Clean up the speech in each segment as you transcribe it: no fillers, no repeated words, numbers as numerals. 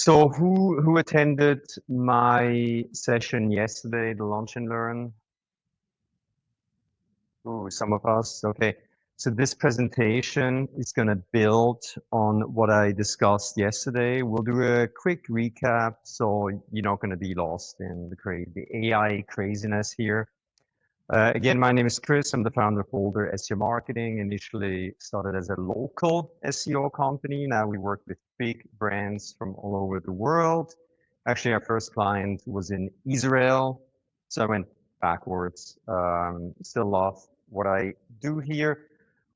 So who attended my session yesterday, the Lunch and Learn? Ooh, some of us. Okay. So this presentation is going to build on what I discussed yesterday. We'll do a quick recap so you're not going to be lost in the AI craziness here. Again, my name is Chris. I'm the founder of Boulder SEO Marketing. Initially started as a local SEO company. Now we work with big brands from all over the world. Actually, our first client was in Israel. So I went backwards. Still love what I do here.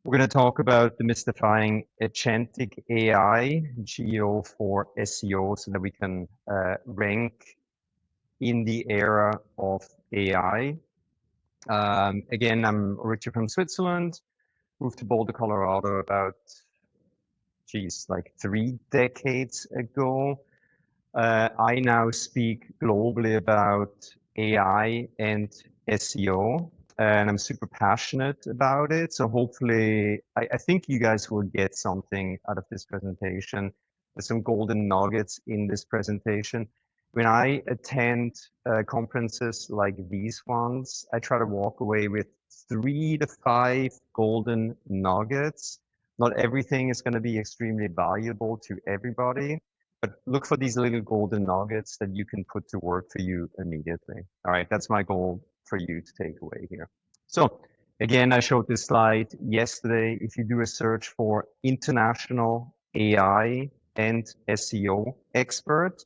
We're going to talk about demystifying agentic AI, GEO for SEO, so that we can rank in the era of AI. Again, I'm originally from Switzerland, moved to Boulder, Colorado about, like 3 decades ago. I now speak globally about AI and SEO, and I'm super passionate about it. So hopefully, I think you guys will get something out of this presentation. There's some golden nuggets in this presentation. When I attend conferences like these ones, I try to walk away with 3 to 5 golden nuggets. Not everything is going to be extremely valuable to everybody, but look for these little golden nuggets that you can put to work for you immediately. All right, that's my goal for you to take away here. So again, I showed this slide yesterday. If you do a search for international AI and SEO expert,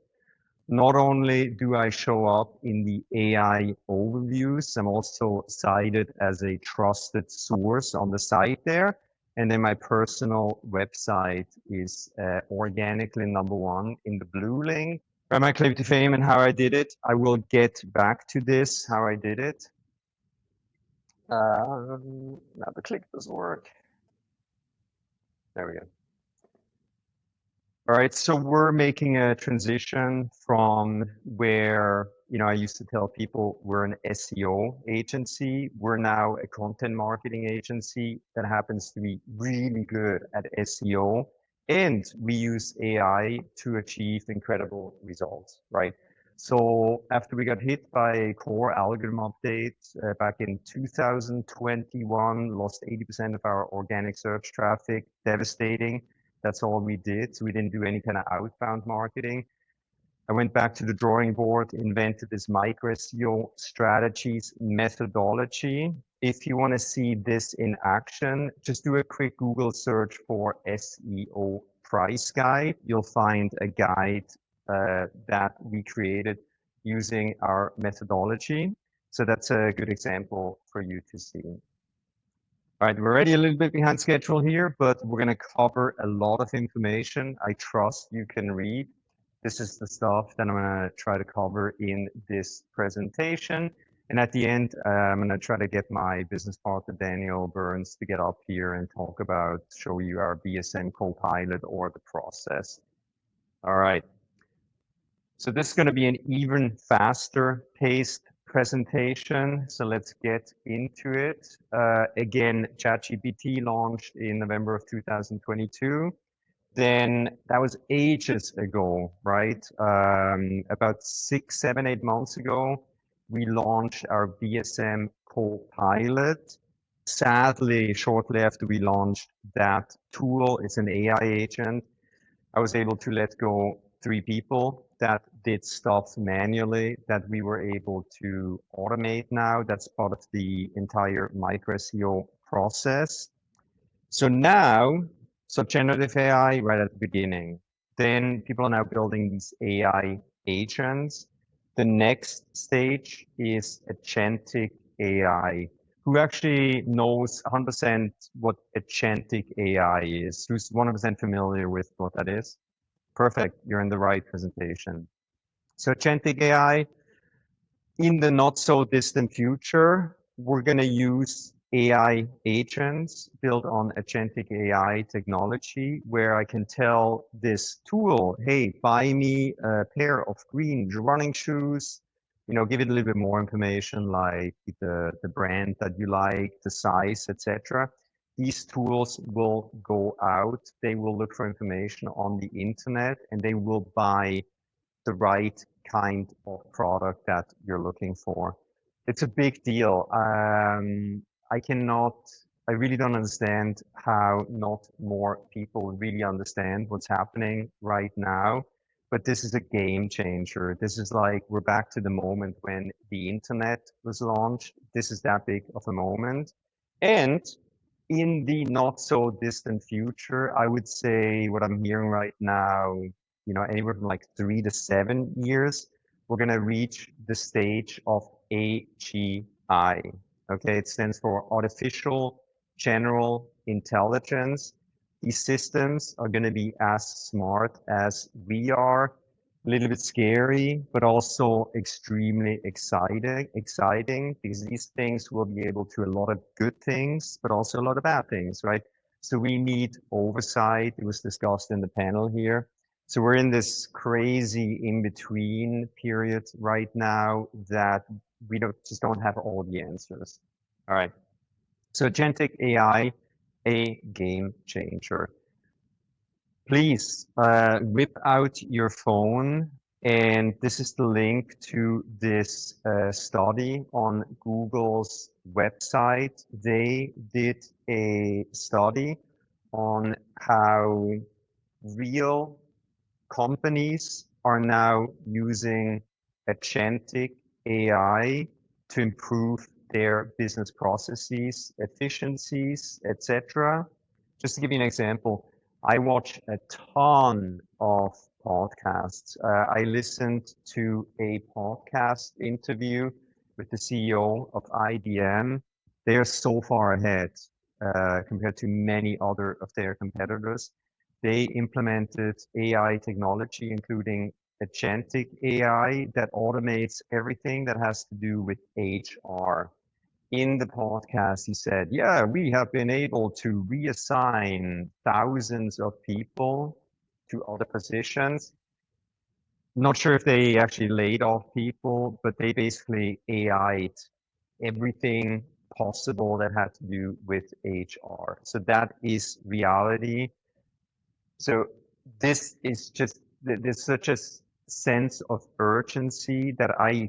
not only do I show up in the AI overviews, I'm also cited as a trusted source on the site there. And then my personal website is organically #1 in the blue link. Where my claim to fame and how I did it. I will get back to this, how I did it. Now the click doesn't work. There we go. All right, so we're making a transition from where, I used to tell people we're an SEO agency. We're now a content marketing agency that happens to be really good at SEO. And we use AI to achieve incredible results, right? So after we got hit by a core algorithm update back in 2021, lost 80% of our organic search traffic, devastating. That's all we did. So we didn't do any kind of outbound marketing. I went back to the drawing board, invented this Micro-SEO Strategies methodology. If you want to see this in action, just do a quick Google search for SEO price guide. You'll find a guide that we created using our methodology. So that's a good example for you to see. All right, we're already a little bit behind schedule here, but we're going to cover a lot of information. I trust you can read. This is the stuff that I'm going to try to cover in this presentation. And at the end, I'm going to try to get my business partner, Daniel Burns, to get up here and talk about, show you our BSM Copilot or the process. All right. So this is going to be an even faster paced presentation. So let's get into it. Again, ChatGPT launched in November of 2022. Then that was ages ago, right? About 6, 7, 8 months ago, we launched our BSM Copilot. Sadly, shortly after we launched that tool, it's an AI agent. I was able to let go 3 people that did stuff manually that we were able to automate now. That's part of the entire Micro-SEO process. So now, generative AI right at the beginning. Then people are now building these AI agents. The next stage is agentic AI. Who actually knows 100% what agentic AI is? Who's 100% familiar with what that is? Perfect, you're in the right presentation. So agentic AI, in the not so distant future, we're going to use AI agents built on agentic AI technology, where I can tell this tool, hey, buy me a pair of green running shoes, give it a little bit more information like the brand that you like, the size, etc. these tools will go out, they will look for information on the internet, and they will buy the right kind of product that you're looking for. It's a big deal. I really don't understand how not more people really understand what's happening right now. But this is a game changer. This is like we're back to the moment when the internet was launched. This is that big of a moment. And in the not so distant future, I would say what I'm hearing right now, anywhere from like 3 to 7 years, we're going to reach the stage of AGI. Okay, it stands for Artificial General Intelligence. These systems are going to be as smart as we are, a little bit scary, but also extremely exciting because these things will be able to a lot of good things, but also a lot of bad things, right? So we need oversight. It was discussed in the panel here. So we're in this crazy in-between period right now that we just don't have all the answers. All right. So agentic AI, a game changer. Please whip out your phone, and this is the link to this study on Google's website. They did a study on how real companies are now using agentic AI to improve their business processes, efficiencies, etc. Just to give you an example, I watch a ton of podcasts. I listened to a podcast interview with the CEO of IBM. They are so far ahead compared to many other of their competitors. They implemented AI technology, including agentic AI that automates everything that has to do with HR. In the podcast, he said, yeah, we have been able to reassign thousands of people to other positions. Not sure if they actually laid off people, but they basically AI'd everything possible that had to do with HR. So that is reality. So this is just, there's such a sense of urgency that I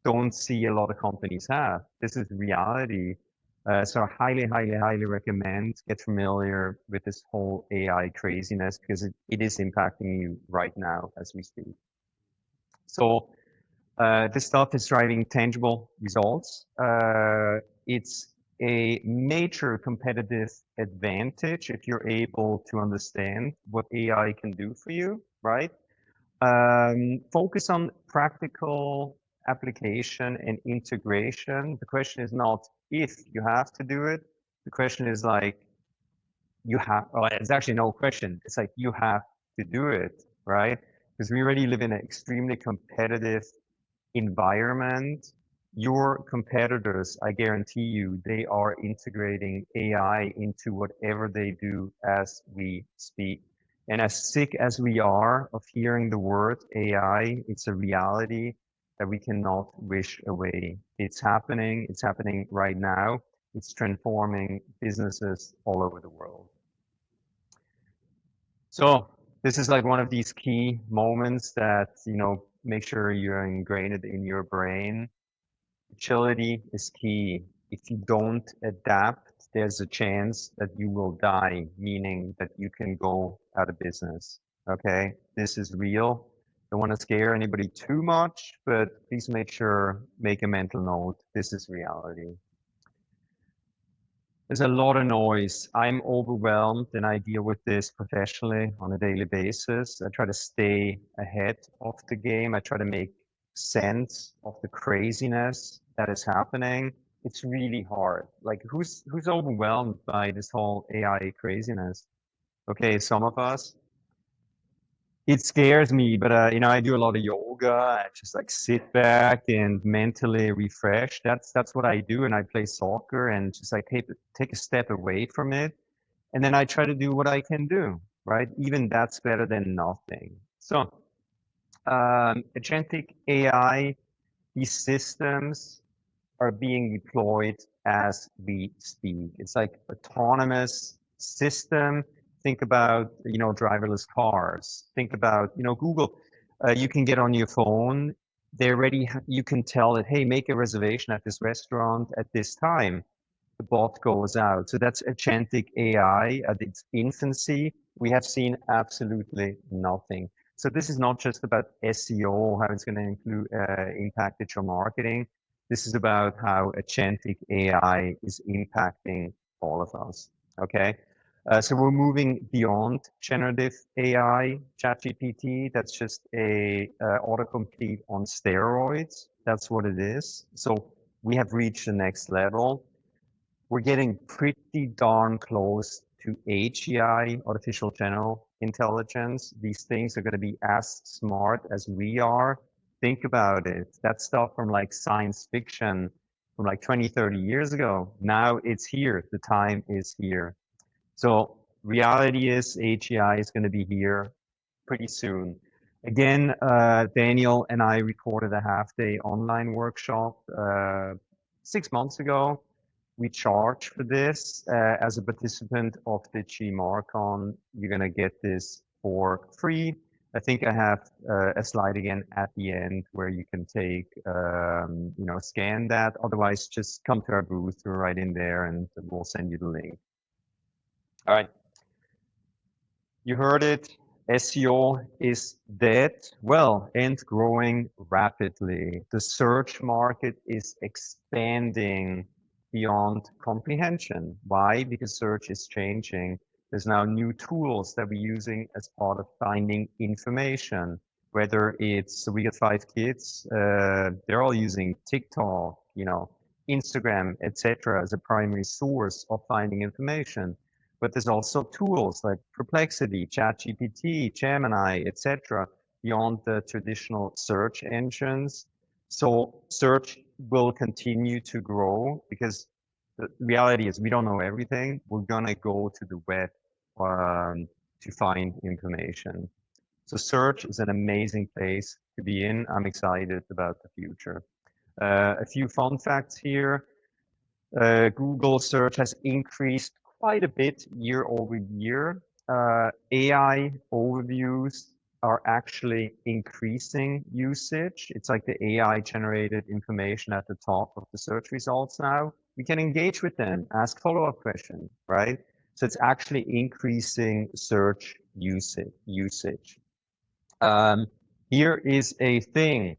don't see a lot of companies have. This is reality. So I highly recommend get familiar with this whole AI craziness because it is impacting you right now as we speak. So this stuff is driving tangible results. It's a major competitive advantage if you're able to understand what AI can do for you, right? Focus on practical application and integration. The question is not if you have to do it. The question is like, it's actually no question. It's like you have to do it, right? Because we already live in an extremely competitive environment. Your competitors, I guarantee you, they are integrating AI into whatever they do as we speak. And as sick as we are of hearing the word AI, it's a reality that we cannot wish away. It's happening right now. It's transforming businesses all over the world. So this is like one of these key moments that, make sure you're ingrained it in your brain. Agility is key. If you don't adapt, there's a chance that you will die, meaning that you can go out of business. Okay, this is real. Don't want to scare anybody too much, but please make a mental note. This is reality. There's a lot of noise. I'm overwhelmed and I deal with this professionally on a daily basis. I try to stay ahead of the game. I try to make sense of the craziness that is happening. It's really hard. Like who's overwhelmed by this whole AI craziness? Okay, some of us. It scares me, but I do a lot of yoga. I just like sit back and mentally refresh. That's what I do, and I play soccer and just like take a step away from it, and then I try to do what I can do. Right? Even that's better than nothing. So, agentic AI, these systems are being deployed as we speak. It's like autonomous system. Think about, driverless cars. Think about, Google. You can get on your phone. They already, you can tell it, hey, make a reservation at this restaurant at this time. The bot goes out. So that's agentic AI at its infancy. We have seen absolutely nothing. So this is not just about SEO, how it's going to impact digital marketing. This is about how agentic AI is impacting all of us. Okay. So we're moving beyond generative AI, ChatGPT. That's just a autocomplete on steroids. That's what it is. So we have reached the next level. We're getting pretty darn close to AGI, artificial general intelligence. These things are going to be as smart as we are. Think about it. That stuff from like science fiction from like 20, 30 years ago. Now it's here. The time is here. So reality is AGI is going to be here pretty soon. Again, Daniel and I recorded a half-day online workshop 6 months ago. We charge for this. As a participant of the GEMARCon, you're going to get this for free. I think I have a slide again at the end where you can take, scan that. Otherwise, just come to our booth. We're right in there and we'll send you the link. All right. You heard it. SEO is dead, well, and growing rapidly. The search market is expanding beyond comprehension. Why? Because search is changing. There's now new tools that we're using as part of finding information, whether it's, so we got 5 kids, they're all using TikTok, Instagram, etc., as a primary source of finding information. But there's also tools like Perplexity, ChatGPT, Gemini, etc., beyond the traditional search engines. So search will continue to grow because the reality is we don't know everything. We're gonna go to the web to find information. So search is an amazing place to be in. I'm excited about the future. A few fun facts here. Google search has increased quite a bit year over year. AI overviews are actually increasing usage. It's like the AI generated information at the top of the search results now. We can engage with them, ask follow-up questions, right? So it's actually increasing search usage. Here is a thing.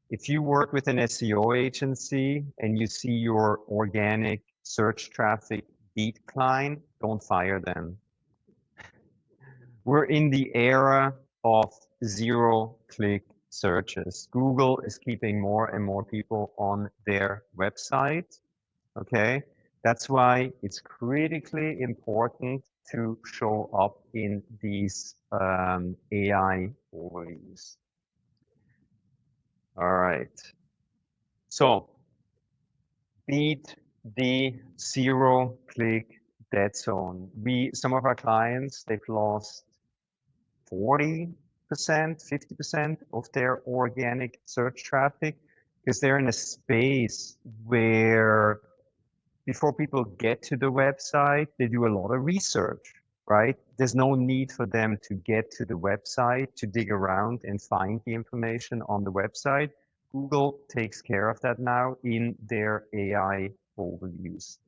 If you work with an SEO agency and you see your organic search traffic decline, don't fire them. We're in the era of zero-click searches. Google is keeping more and more people on their website. Okay, that's why it's critically important to show up in these AI overviews. All right. So beat the zero-click dead zone. Some of our clients, they've lost 40%, 50% of their organic search traffic because they're in a space where before people get to the website, they do a lot of research, right? There's no need for them to get to the website to dig around and find the information on the website. Google takes care of that now in their AI overviews.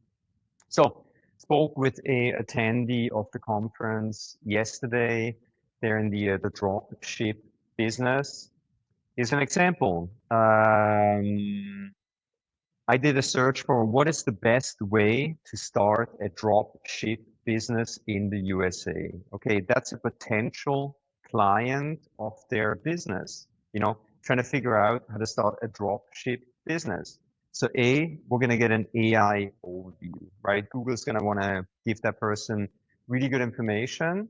So, spoke with a attendee of the conference yesterday. They're in the drop ship business. Here's an example. I did a search for what is the best way to start a drop ship business in the USA. Okay, that's a potential client of their business, trying to figure out how to start a drop ship business. So we're going to get an AI overview, right? Google's going to want to give that person really good information.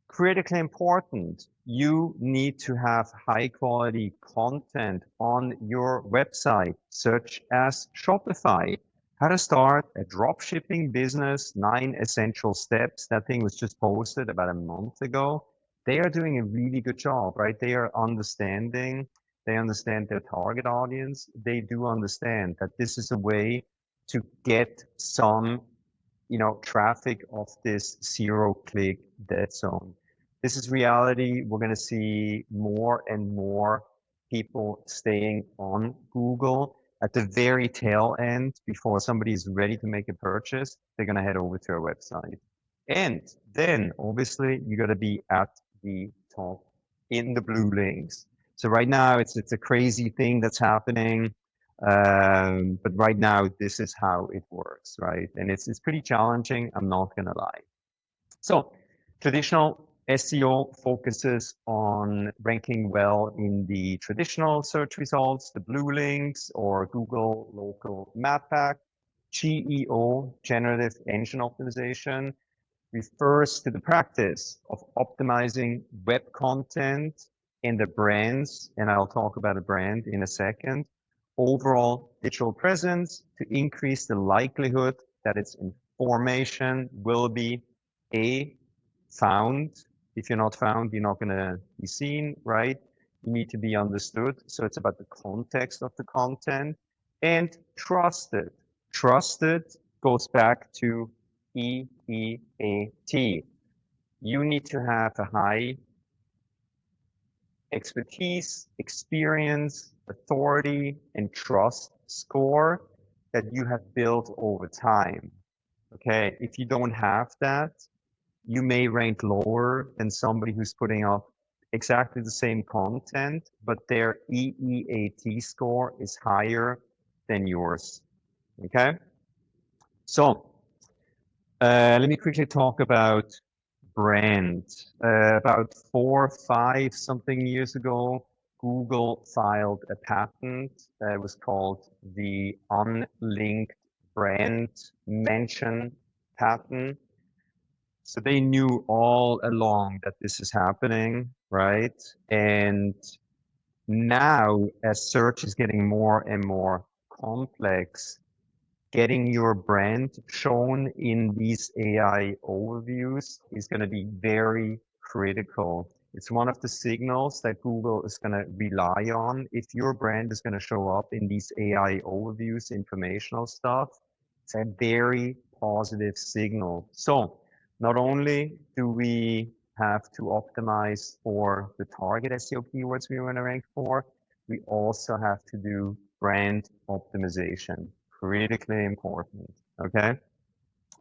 Critically important, you need to have high quality content on your website, such as Shopify. How to start a dropshipping business, 9 essential steps. That thing was just posted about a month ago. They are doing a really good job, right? They understand their target audience. They do understand that this is a way to get some, traffic off this zero-click dead zone. This is reality. We're going to see more and more people staying on Google. At the very tail end, before somebody is ready to make a purchase, they're going to head over to our website. And then, obviously, you got to be at the top in the blue links. So right now, it's a crazy thing that's happening. But right now, this is how it works, right? And it's pretty challenging, I'm not gonna lie. So traditional SEO focuses on ranking well in the traditional search results, the blue links or Google local map pack. GEO, Generative Engine Optimization, refers to the practice of optimizing web content and the brands, and I'll talk about a brand in a second, overall digital presence to increase the likelihood that its information will be A, found. If you're not found, you're not going to be seen, right? You need to be understood. So it's about the context of the content and trusted. Trusted goes back to EEAT. You need to have a high expertise, experience, authority, and trust score that you have built over time. Okay, if you don't have that, you may rank lower than somebody who's putting up exactly the same content, but their EEAT score is higher than yours. Okay, so let me quickly talk about brand. About 4, 5 something years ago, Google filed a patent that was called the unlinked brand mention patent. So they knew all along that this is happening, right? And now, as search is getting more and more complex, getting your brand shown in these AI overviews is going to be very critical. It's one of the signals that Google is going to rely on. If your brand is going to show up in these AI overviews, informational stuff, it's a very positive signal. So not only do we have to optimize for the target SEO keywords we want to rank for, we also have to do brand optimization. Critically important, okay?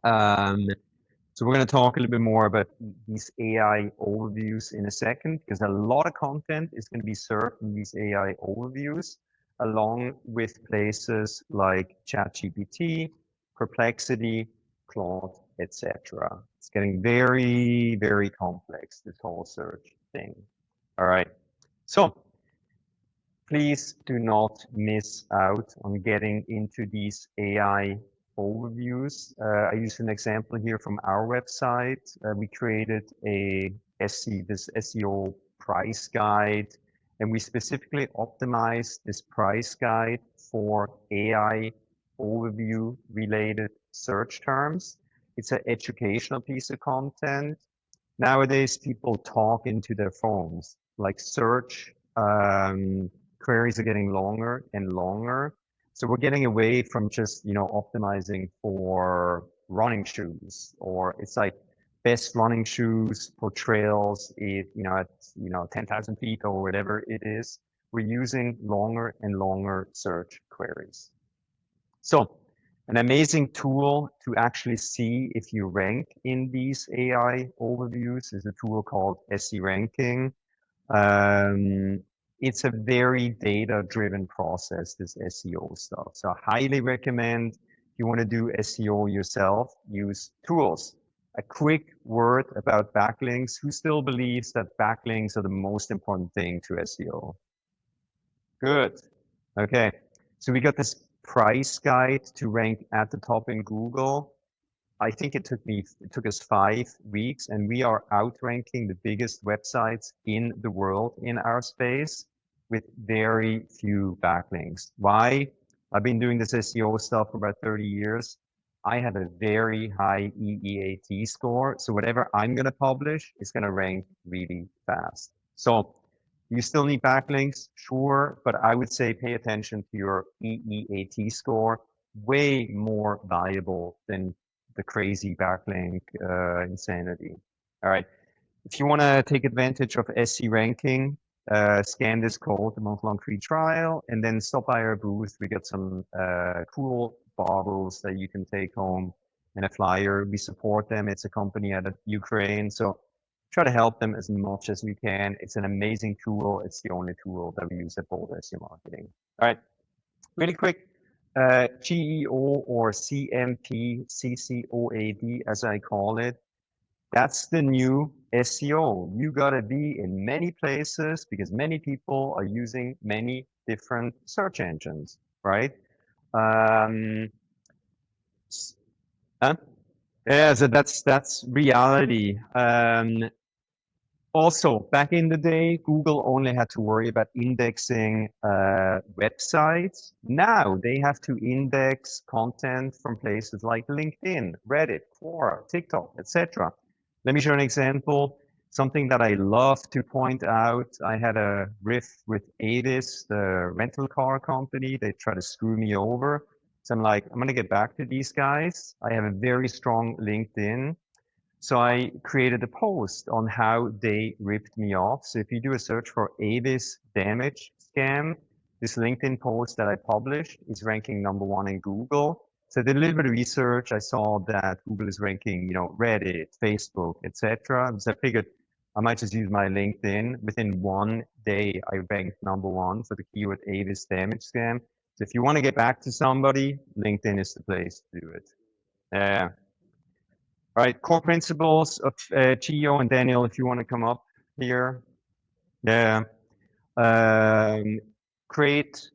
So we're going to talk a little bit more about these AI overviews in a second, because a lot of content is going to be served in these AI overviews, along with places like ChatGPT, Perplexity, Claude, etc. It's getting very, very complex, this whole search thing. All right. So please do not miss out on getting into these AI overviews. I use an example here from our website. We created this SEO price guide, and we specifically optimized this price guide for AI overview related search terms. It's an educational piece of content. Nowadays, people talk into their phones, like search queries are getting longer and longer. So we're getting away from just, optimizing for running shoes, or it's like best running shoes for trails, at 10,000 feet or whatever it is. We're using longer and longer search queries. So an amazing tool to actually see if you rank in these AI overviews is a tool called SE Ranking. It's a very data-driven process, this SEO stuff. So I highly recommend, if you want to do SEO yourself, use tools. A quick word about backlinks. Who still believes that backlinks are the most important thing to SEO? Good. Okay. So we got this price guide to rank at the top in Google. I think it took us 5 weeks, and we are outranking the biggest websites in the world in our space with very few backlinks. Why? I've been doing this SEO stuff for about 30 years. I have a very high EEAT score, so whatever I'm going to publish is going to rank really fast. So you still need backlinks, sure, but I would say pay attention to your EEAT score. way more valuable than the crazy backlink insanity. All right. If you want to take advantage of SC ranking, scan this code, the month-long free trial, and then stop by our booth. We got some cool bottles that you can take home and a flyer. We support them. It's a company out of Ukraine. So try to help them as much as we can. It's an amazing tool. It's the only tool that we use at Bold SEO Marketing. All right, really quick. GEO or CMP, CCOAD, as I call it. That's the new SEO. You gotta be in many places because many people are using many different search engines, right? Um, huh? Yeah, so that's reality. Also, back in the day, Google only had to worry about indexing websites. Now they have to index content from places like LinkedIn, Reddit, Quora, TikTok, etc. Let me show an example. Something that I love to point out. I had a riff with Avis, the rental car company. They try to screw me over. So I'm like, I'm going to get back to these guys. I have a very strong LinkedIn. So I created a post on how they ripped me off. So if you do a search for Avis damage scam, this LinkedIn post that I published is ranking #1 in Google. So I did a little bit of research. I saw that Google is ranking, Reddit, Facebook, etc. So I figured I might just use my LinkedIn. Within one day, I ranked #1 for the keyword Avis damage scam. So if you want to get back to somebody, LinkedIn is the place to do it. Yeah. All right, core principles of GEO, and Daniel, if you want to come up here. Yeah. Create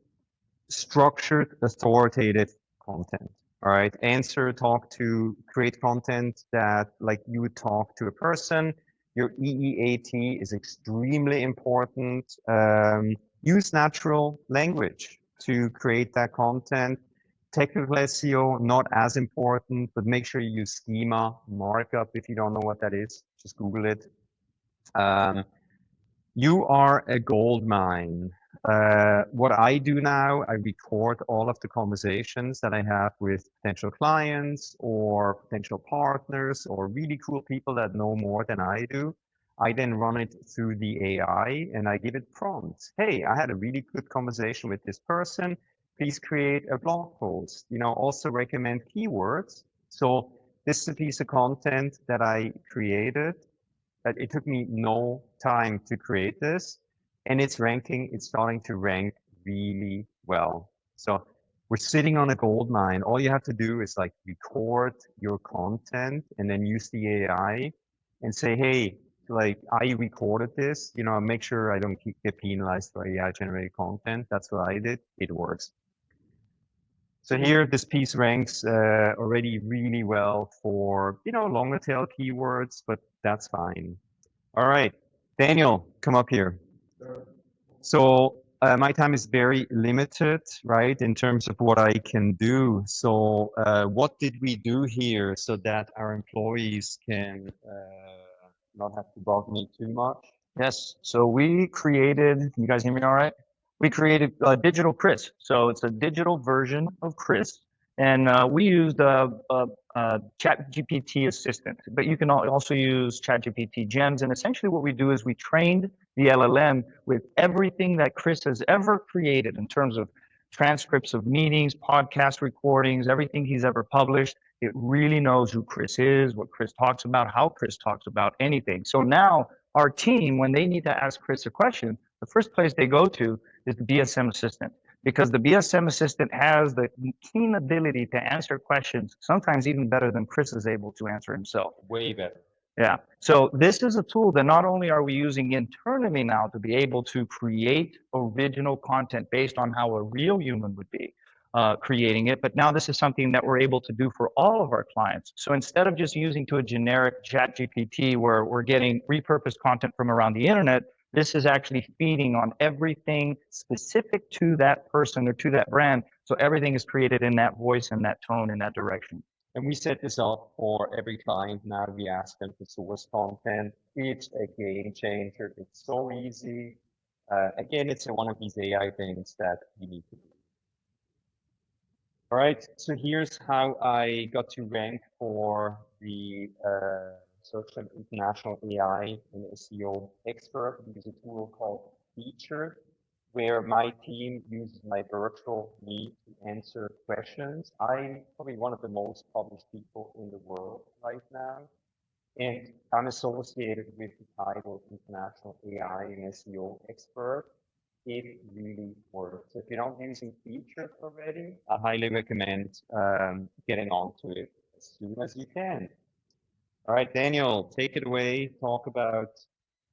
structured, authoritative content. All right, create content that like you would talk to a person. Your EEAT is extremely important. Use natural language to create that content. Technical SEO, not as important, but make sure you use schema markup. If you don't know what that is, just Google it. You are a gold mine. What I do now, I record all of the conversations that I have with potential clients or potential partners or really cool people that know more than I do. I then run it through the AI and I give it prompts. Hey, I had a really good conversation with this person. Please create a blog post. Also recommend keywords. So this is a piece of content that I created. It took me no time to create this, and it's starting to rank really well. So we're sitting on a gold mine. All you have to do is like record your content and then use the AI and say, hey, like I recorded this, make sure I don't get penalized for AI generated content. That's what I did. It works. So here, this piece ranks already really well for, longer tail keywords, but that's fine. All right, Daniel, come up here. So my time is very limited, right, in terms of what I can do. So what did we do here so that our employees can not have to bug me too much? Yes, so we created, you guys hear me all right? We created Digital Chris. So it's a digital version of Chris. And we used a ChatGPT assistant, but you can also use ChatGPT gems. And essentially what we do is we trained the LLM with everything that Chris has ever created in terms of transcripts of meetings, podcast recordings, everything he's ever published. It really knows who Chris is, what Chris talks about, how Chris talks about anything. So now our team, when they need to ask Chris a question, the first place they go to is the BSM assistant, because the BSM assistant has the keen ability to answer questions, sometimes even better than Chris is able to answer himself. Way better. Yeah. So this is a tool that not only are we using internally now to be able to create original content based on how a real human would be creating it, but now this is something that we're able to do for all of our clients. So instead of just using to a generic ChatGPT where we're getting repurposed content from around the internet, this is actually feeding on everything specific to that person or to that brand. So everything is created in that voice and that tone and that direction. And we set this up for every client. Now we ask them to source content. It's a game changer. It's so easy. Again, it's one of these AI things that you need to do. All right, so here's how I got to rank for the Search Engine International AI and SEO expert. We use a tool called Feature, where my team uses my virtual me to answer questions. I'm probably one of the most published people in the world right now, and I'm associated with the title International AI and SEO expert. It really works. If you're not using features already, I highly recommend getting onto it as soon as you can. All right, Daniel, take it away. Talk about,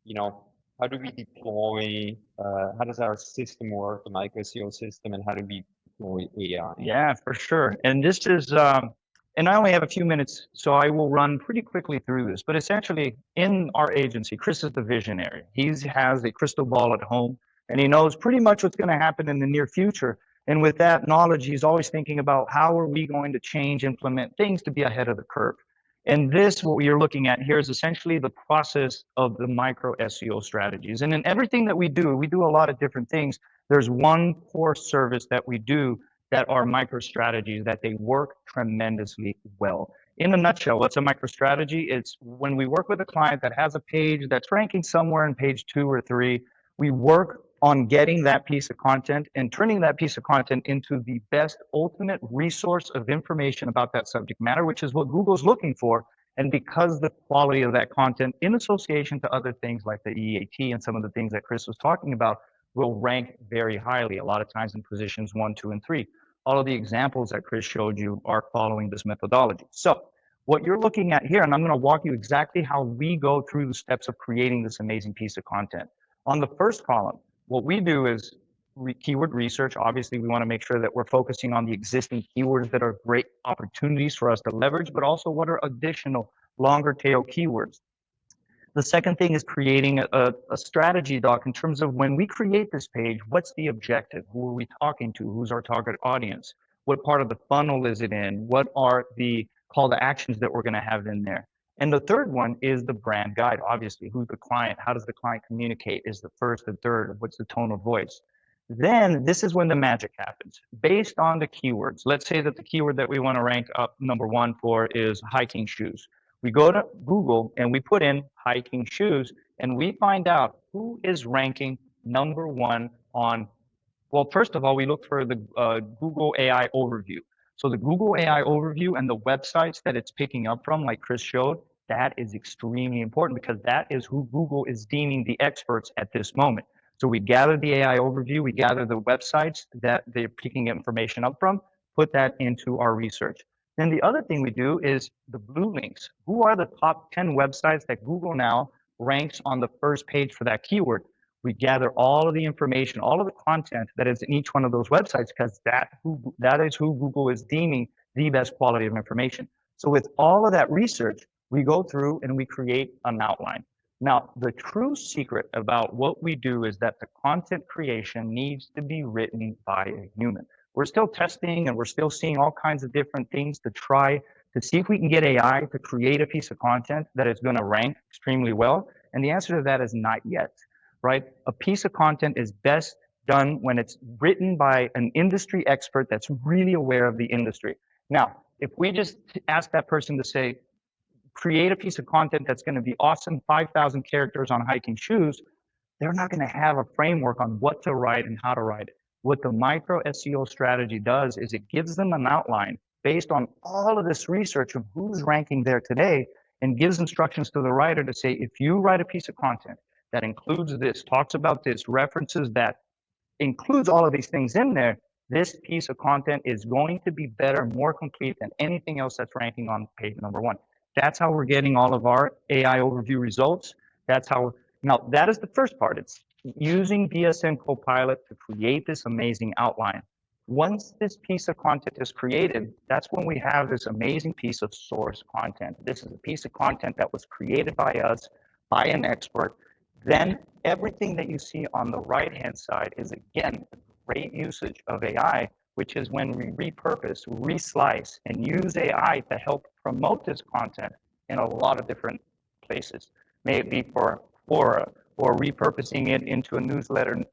how do we deploy, how does our system work, the Micro-SEO system, and how do we deploy AI? Yeah, for sure. And this is, and I only have a few minutes, so I will run pretty quickly through this. But essentially, in our agency, Chris is the visionary. He has a crystal ball at home, and he knows pretty much what's going to happen in the near future. And with that knowledge, he's always thinking about how are we going to change, implement things to be ahead of the curve. And this, what you're looking at here, is essentially the process of the micro SEO strategies. And in everything that we do a lot of different things. There's one core service that we do that are micro strategies that they work tremendously well. In a nutshell, what's a micro strategy? It's when we work with a client that has a page that's ranking somewhere in page 2 or 3, we work on getting that piece of content and turning that piece of content into the best ultimate resource of information about that subject matter, which is what Google's looking for. And because the quality of that content in association to other things like the EEAT and some of the things that Chris was talking about will rank very highly, a lot of times in positions 1, 2, and 3. All of the examples that Chris showed you are following this methodology. So what you're looking at here, and I'm going to walk you exactly how we go through the steps of creating this amazing piece of content. On the first column, what we do is keyword research. Obviously, we want to make sure that we're focusing on the existing keywords that are great opportunities for us to leverage, but also what are additional longer tail keywords. The second thing is creating a strategy doc in terms of when we create this page, what's the objective? Who are we talking to? Who's our target audience? What part of the funnel is it in? What are the call to actions that we're going to have in there? And the third one is the brand guide. Obviously, who's the client? How does the client communicate? Is the first and third? What's the tone of voice? Then this is when the magic happens. Based on the keywords, let's say that the keyword that we want to rank up number 1 for is hiking shoes. We go to Google and we put in hiking shoes and we find out who is ranking number 1 on, well, first of all, we look for the Google AI overview. So the Google AI overview and the websites that it's picking up from, like Chris showed, that is extremely important because that is who Google is deeming the experts at this moment. So we gather the AI overview, we gather the websites that they're picking information up from, put that into our research. Then the other thing we do is the blue links. Who are the top 10 websites that Google now ranks on the first page for that keyword? We gather all of the information, all of the content that is in each one of those websites because that is who Google is deeming the best quality of information. So with all of that research, we go through and we create an outline. Now, the true secret about what we do is that the content creation needs to be written by a human. We're still testing and we're still seeing all kinds of different things to try to see if we can get AI to create a piece of content that is going to rank extremely well. And the answer to that is not yet, right? A piece of content is best done when it's written by an industry expert that's really aware of the industry. Now, if we just ask that person to say, create a piece of content that's going to be awesome, 5,000 characters on hiking shoes, they're not going to have a framework on what to write and how to write it. What the micro SEO strategy does is it gives them an outline based on all of this research of who's ranking there today and gives instructions to the writer to say, if you write a piece of content that includes this, talks about this, references that, includes all of these things in there, this piece of content is going to be better, more complete than anything else that's ranking on page number 1. That's how we're getting all of our AI overview results. That's how, now that is the first part. It's using BSM Copilot to create this amazing outline. Once this piece of content is created, that's when we have this amazing piece of source content. This is a piece of content that was created by us, by an expert. Then everything that you see on the right-hand side is, again, great usage of AI, which is when we repurpose, reslice, and use AI to help promote this content in a lot of different places. May it be for Quora, or repurposing it into a newsletter,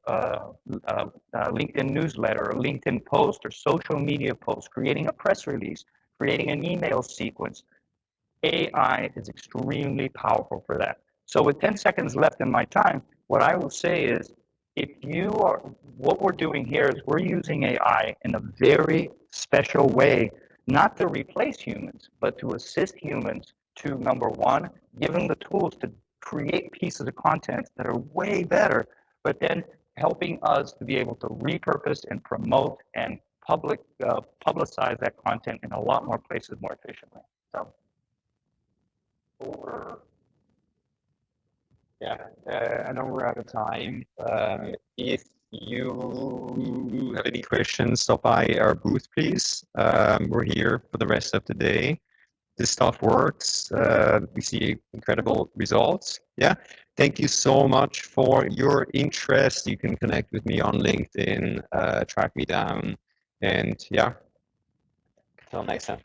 LinkedIn newsletter, or LinkedIn post, or social media post, creating a press release, creating an email sequence. AI is extremely powerful for that. So with 10 seconds left in my time, what I will say is, what we're doing here is we're using AI in a very special way, not to replace humans, but to assist humans to, number one, give them the tools to create pieces of content that are way better, but then helping us to be able to repurpose and promote and publicize that content in a lot more places more efficiently. So. I know we're out of time. If you have any questions, stop by our booth, please. We're here for the rest of the day. This stuff works. We see incredible results. Yeah. Thank you so much for your interest. You can connect with me on LinkedIn, track me down, and yeah. Until next time.